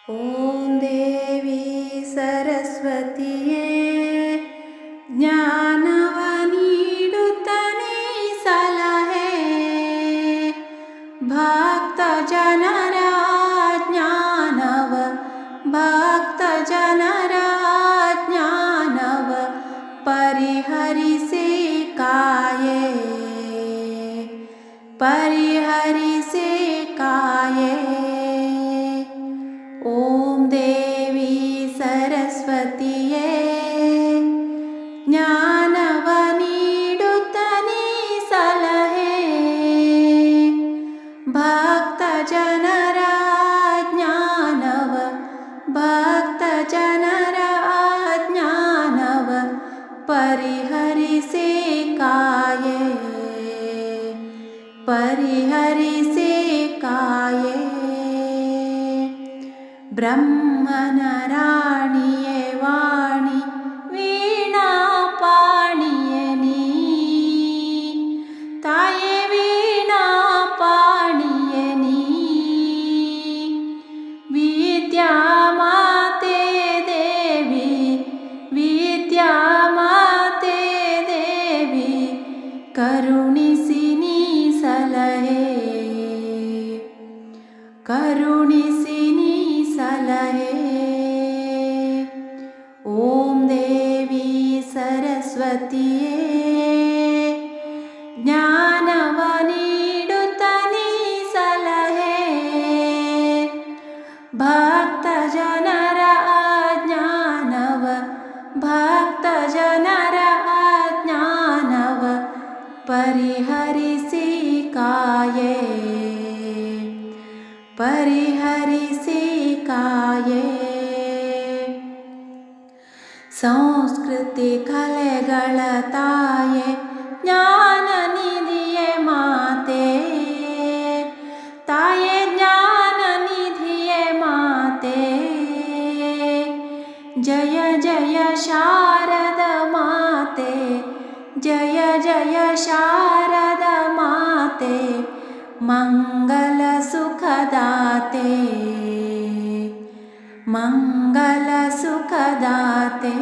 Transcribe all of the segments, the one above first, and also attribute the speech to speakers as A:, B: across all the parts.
A: ಓಂ ದೇವಿ ಸರಸ್ವತಿಯೇ ಜ್ಞಾನವ ನೀಡುತ್ತನೇ ಸಲಹೆ ಭಕ್ತ ಜನರ ಜ್ಞಾನವ ಭಕ್ತ ಜನರ ಜ್ಞಾನವ ಪರಿಹರಿಸಿ ಕಾಯೇ ಪರಿಹರಿಸಿ ಕಾಯೇ ಓಂ ದೇವಿ ಸರಸ್ವತಿಯೇ ಜ್ಞಾನವ ನೀಡುತ್ತನೇ ಸಲಹೆ ಭಕ್ತ ಜನರ ಜ್ಞಾನವ ಭಕ್ತ ಜನರ ಜ್ಞಾನವ ಪರಿಹರಿಸಿ ಕಾಯೇ ಪರಿಹರಿಸಿ ಕಾಯೇ ಬ್ರಹ್ಮನ ರಾಣಿಯೇ ವಾಣಿ ವೀಣಾ ಪಾಣಿಯೇ ನೀ ತಾಯೇ ವೀಣಾ ಪಾಣಿಯೇ ನೀ ವಿದ್ಯಾ ಮಾತೆ ದೇವಿ ವಿದ್ಯಾ ಮಾತೆ ದೇವಿ ಕರುಣಿಸಿ ನೀ ಸಲಹೆ ಕರುಣಿಸಿ ನೀ ಸಲಹೆ ಓಂ ದೇವಿ ಸರಸ್ವತಿಯೇ ಜ್ಞಾನವ ನೀಡುತ್ತನೇ ಸಲಹೆ ಭಕ್ತ ಜನರ ಜ್ಞಾನವ ಭಕ್ತ ಜನರ ಜ್ಞಾನವ ಪರಿಹರಿಸಿ ಕಾಯೇ ಪರಿಹರಿಸಿ ಕಾಯೇ ಸಂಸ್ಕೃತಿ ಕಲೆಗಳ ತಾಯೇ ಜ್ಞಾನ ನಿಧಿಯೇ ಮಾತೆ ತಾಯೇ ಜ್ಞಾನ ನಿಧಿಯೇ ಮಾತೆ ಜಯ ಜಯ ಶಾರದ ಮಾತೆ ಜಯ ಜಯ ಶಾರದ ಮಾತೆ ಮಂಗಲ ಸುಖದಾತೆ ಮಂಗಲ ಸುಖದಾತೆ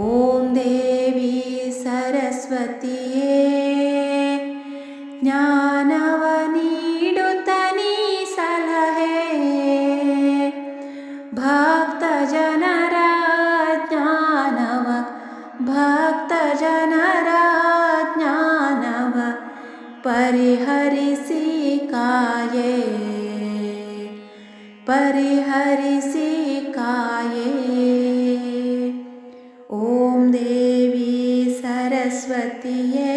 A: ಓಂ ದೇವಿ ಸರಸ್ವತಿಯೇ ಜ್ಞಾನವ ನೀಡುತ್ತನೇ ಸಲಹೆ ಭಕ್ತ ಜನರ ಜ್ಞಾನವ ಭಕ್ತ ಜನರ ಜ್ಞಾನವ ಪರಿಹರಿಸಿ ಕಾಯೇ ಪರಿಹರಿಸಿ ಕಾಯೇ ಓಂ ದೇವಿ ಸರಸ್ವತಿಯೇ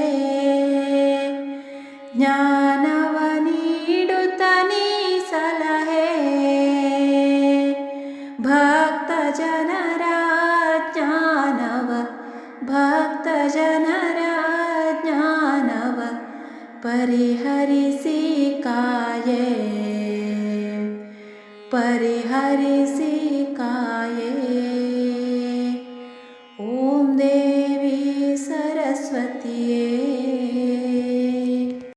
A: ಜ್ಞಾನವ ನೀಡುತ್ತನೇ ಸಲಹೆ ಭಕ್ತ ಜನರ ಜ್ಞಾನವ ಭಕ್ತ ಜನರ ಜ್ಞಾನವ ಪರಿಹರಿಸಿ ಕಾಯೇ ಪರಿಹರಿಸಿ ಕಾಯೇ